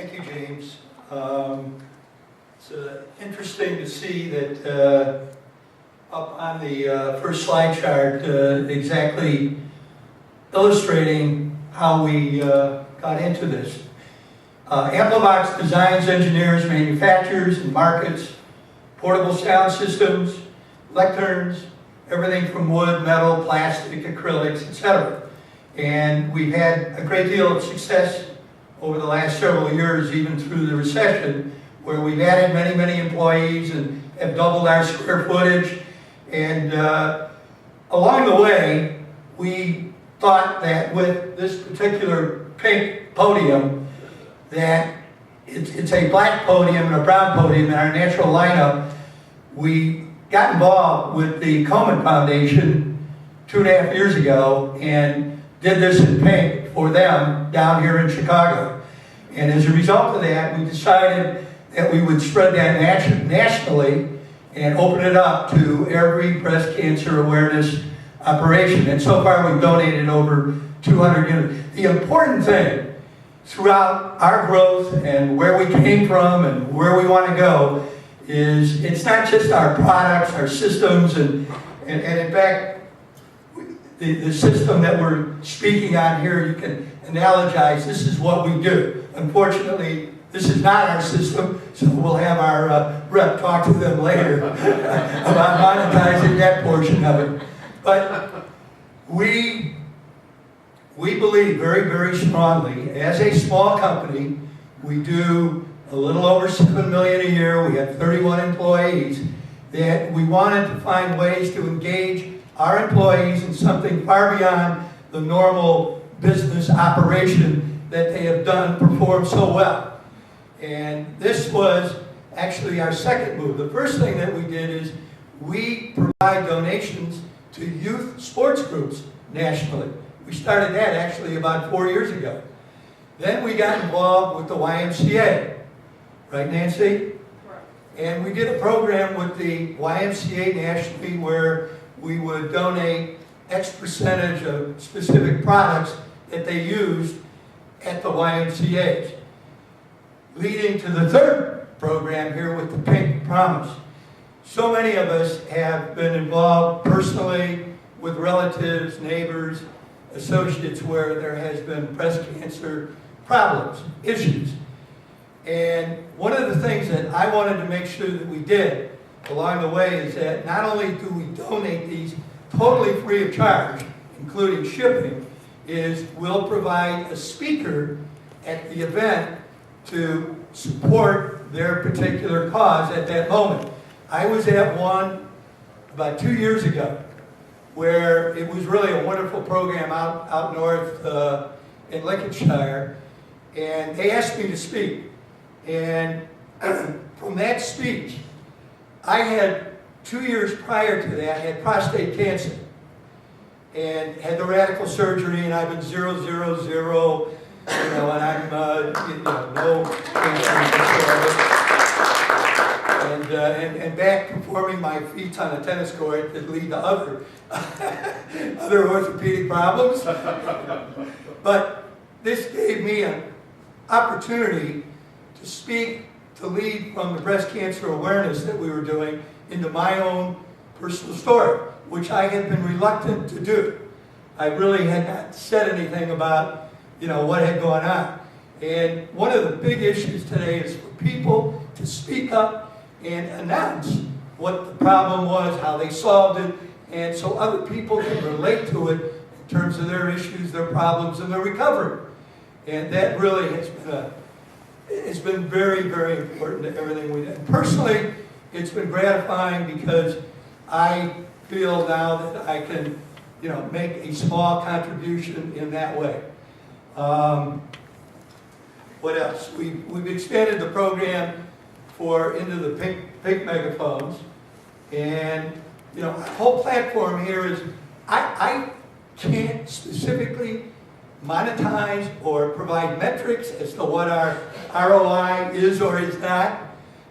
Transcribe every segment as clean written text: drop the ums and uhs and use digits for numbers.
Thank you, James. It's interesting to see that up on the first slide chart, exactly illustrating how we got into this. AmpliVox designs, engineers, manufactures, and markets portable sound systems, lecterns, everything from wood, metal, plastic, acrylics, etc. And we've had a great deal of success over the last several years, even through the recession, where we've added many, many employees and have doubled our square footage. And along the way, we thought that with this particular pink podium, that it's a black podium and a brown podium in our natural lineup. We got involved with the Komen Foundation 2.5 years ago and did this in pink for them down here in Chicago. And as a result of that, we decided that we would spread that nationally and open it up to every breast cancer awareness operation. And so far we've donated over 200 units. The important thing throughout our growth and where we came from and where we want to go is it's not just our products, our systems, and in fact, the system that we're speaking on here, you can analogize, this is what we do. Unfortunately, this is not our system, so we'll have our rep talk to them later about monetizing that portion of it. But we believe very, very strongly, as a small company, we do a little over $7 million a year, we have 31 employees, that we wanted to find ways to engage our employees in something far beyond the normal business operation that they have performed so well. And this was actually our second move. The first thing that we did is we provide donations to youth sports groups nationally. We started that actually about 4 years ago. Then we got involved with the YMCA. Right, Nancy? Correct. And we did a program with the YMCA nationally where we would donate X percentage of specific products that they used at the YMCA's. Leading to the third program here with the Pink Promise. So many of us have been involved personally with relatives, neighbors, associates where there has been breast cancer problems, issues. And one of the things that I wanted to make sure that we did along the way is that not only do we donate these totally free of charge, including shipping, is we'll provide a speaker at the event to support their particular cause at that moment. I was at one about 2 years ago where it was really a wonderful program out north in Lincolnshire, and they asked me to speak. And from that speech, I had 2 years prior to that had prostate cancer and had the radical surgery, and I've been 0, 0, 0, and I'm no cancer whatsoever. And back performing my feats on a tennis court that lead to other orthopedic problems. But this gave me an opportunity to speak, to lead from the breast cancer awareness that we were doing into my own personal story, which I had been reluctant to do. I really had not said anything about, what had gone on. And one of the big issues today is for people to speak up and announce what the problem was, how they solved it, and so other people can relate to it in terms of their issues, their problems, and their recovery. And that really it's been very, very important to everything we did. Personally, it's been gratifying because I feel now that I can, make a small contribution in that way. What else? We've expanded the program into the pink megaphones, and our whole platform here is I can't specifically monetize or provide metrics as to what our ROI is or is not.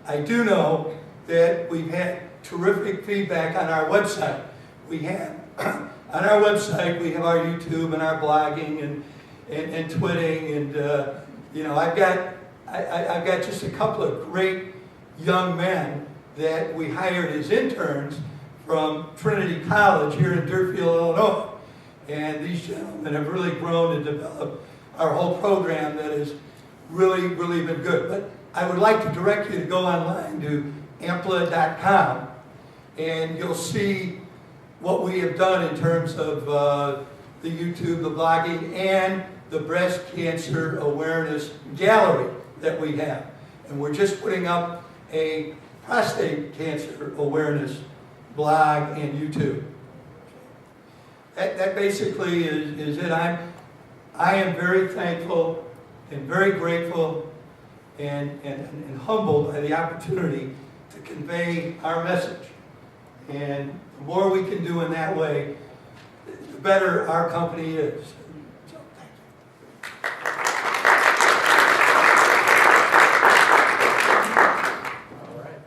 I do know that we've had terrific feedback on our website. We have on our website we have our YouTube and our blogging and twitting, and I've got I've got just a couple of great young men that we hired as interns from Trinity College here in Deerfield, Illinois. And these gentlemen have really grown and developed our whole program that has really, really been good. But I would like to direct you to go online to ampli.com, and you'll see what we have done in terms of the YouTube, the blogging, and the breast cancer awareness gallery that we have. And we're just putting up a prostate cancer awareness blog and YouTube. That basically is it. I am very thankful and very grateful and humbled by the opportunity to convey our message. And the more we can do in that way, the better our company is. So, thank you. All right.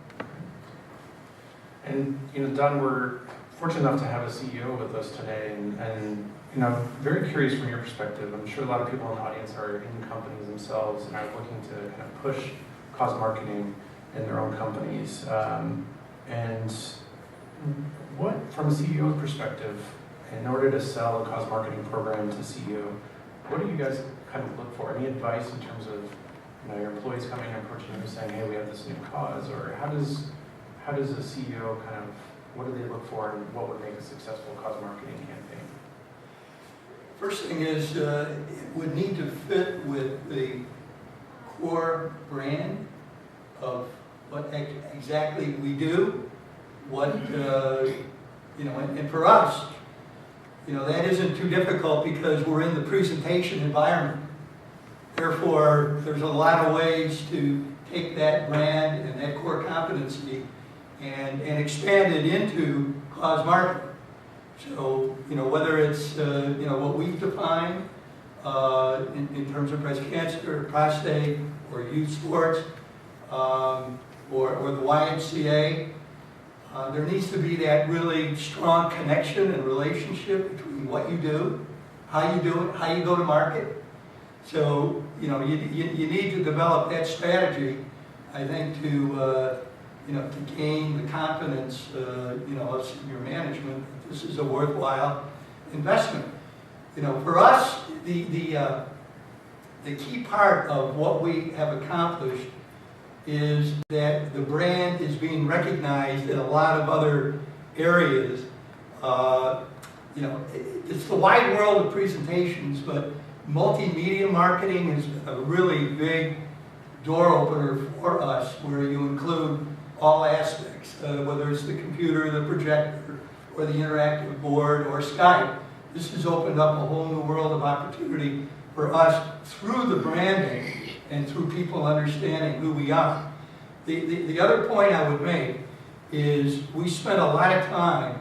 And, Don, we're fortunate enough to have a CEO with us today, and very curious from your perspective. I'm sure a lot of people in the audience are in companies themselves and are looking to kind of push cause marketing in their own companies. And what, from a CEO perspective, in order to sell a cause marketing program to CEO, what do you guys kind of look for? Any advice in terms of your employees coming and approaching you saying, hey, we have this new cause, or how does a CEO kind of, what do they look for, and what would make a successful cause marketing campaign? First thing is, it would need to fit with the core brand of what exactly we do, what, and for us, that isn't too difficult because we're in the presentation environment. Therefore, there's a lot of ways to take that brand and that core competency and expand it into cause marketing. So, whether it's, what we've defined in terms of breast cancer, prostate, or youth sports, or the YMCA, there needs to be that really strong connection and relationship between what you do, how you do it, how you go to market. So, you need to develop that strategy, I think, to gain the confidence, of senior management that this is a worthwhile investment. For us, the key part of what we have accomplished is that the brand is being recognized in a lot of other areas. It's the wide world of presentations, but multimedia marketing is a really big door opener for us, where you include all aspects, whether it's the computer, the projector, or the interactive board, or Skype. This has opened up a whole new world of opportunity for us through the branding and through people understanding who we are. The other point I would make is we spent a lot of time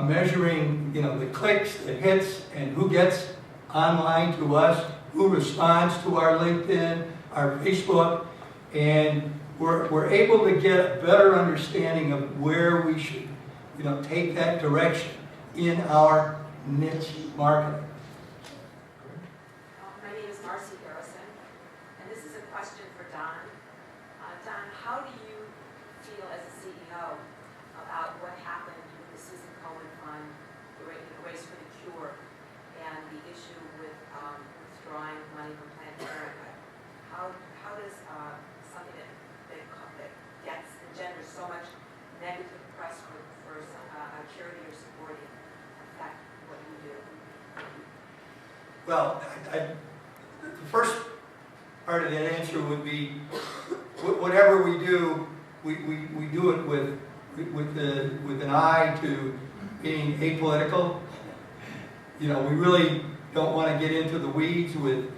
measuring, the clicks, the hits, and who gets online to us, who responds to our LinkedIn, our Facebook, and we're able to get a better understanding of where we should, take that direction in our niche marketing. My name is Marcy Harrison, and this is a question for Don. Don, how do you feel as a CEO about what happened with the Susan Komen Fund, the Race for the Cure, and the issue with withdrawing money from Planned Parenthood? How does something that engenders so much negative press for a charity you're supporting affect what you do? Well, the first part of that answer would be, whatever we do, we do it with an eye to being apolitical. We really don't want to get into the weeds with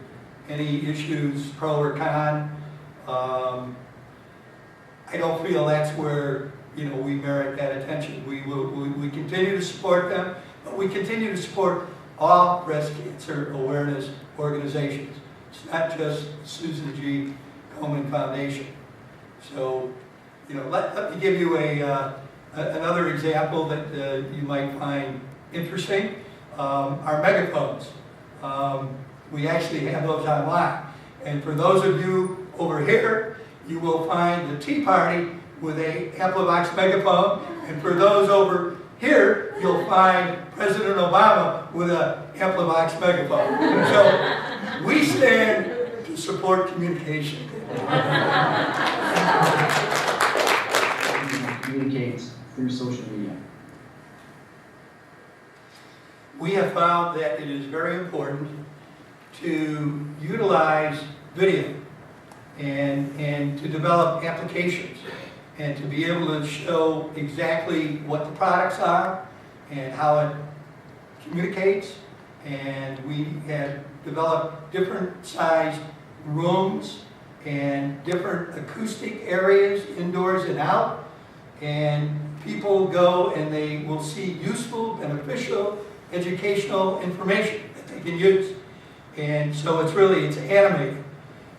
any issues, pro or con. I don't feel that's where we merit that attention. We continue to support them, but we continue to support all breast cancer awareness organizations. It's not just Susan G. Komen Foundation. So, let me give you another example that you might find interesting. Our megaphones. We actually have those online. And for those of you Over here, you will find the Tea Party with a AmpliVox megaphone. And for those over here, you'll find President Obama with a AmpliVox megaphone. So we stand to support communication. Communicates through social media. We have found that it is very important to utilize video and to develop applications and to be able to show exactly what the products are and how it communicates. And we have developed different sized rooms and different acoustic areas indoors and out. And people go and they will see useful, beneficial, educational information that they can use. And so it's animating.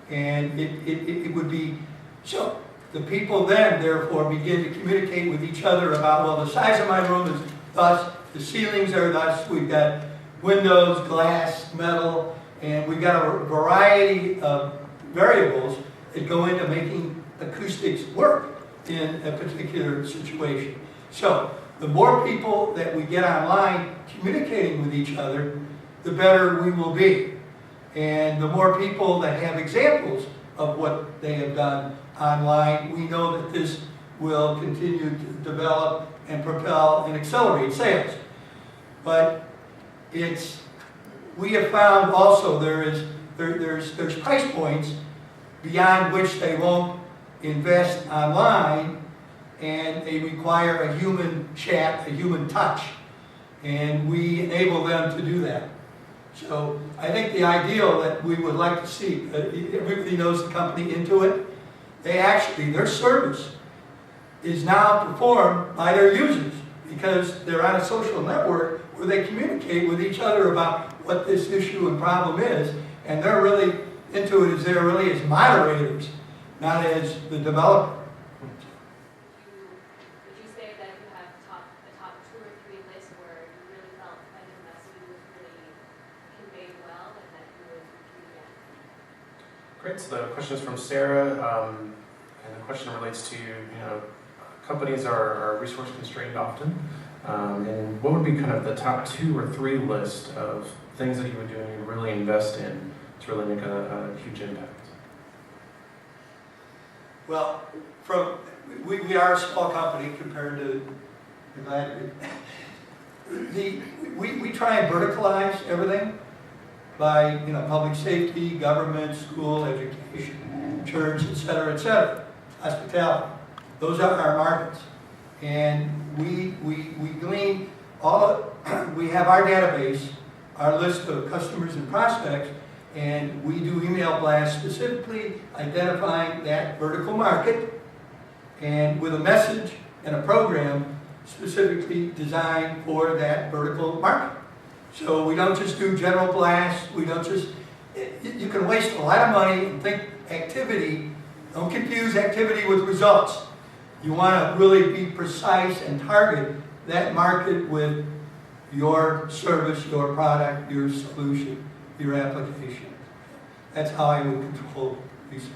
And it would be, so the people then therefore begin to communicate with each other about, well, the size of my room is thus, the ceilings are thus, we've got windows, glass, metal, and we've got a variety of variables that go into making acoustics work in a particular situation. So the more people that we get online communicating with each other, the better we will be. And the more people that have examples of what they have done online, we know that this will continue to develop and propel and accelerate sales. But we have found also there's price points beyond which they won't invest online, and they require a human chat, a human touch, and we enable them to do that. So I think the ideal that we would like to see, everybody knows the company Intuit, their service is now performed by their users because they're on a social network where they communicate with each other about what this issue and problem is, and Intuit is there really as moderators, not as the developer. Would you say that you have the top 2 or 3 lists where you really felt that your message was really conveyed well and that you would repeat again? Great. So the question is from Sarah, and the question relates to, companies are resource constrained often, and what would be kind of the top 2 or 3 list of things that you would do and you really invest in to really make a huge impact? Well, we are a small company compared to we try and verticalize everything by public safety, government, school, education, church, etc., hospitality. Those are our markets, and we glean we have our database, our list of customers and prospects, and we do email blasts specifically identifying that vertical market and with a message and a program specifically designed for that vertical market. So we don't just do general blasts, you can waste a lot of money and think activity, don't confuse activity with results. You want to really be precise and target that market with your service, your product, your solution, your application. That's how I would control research.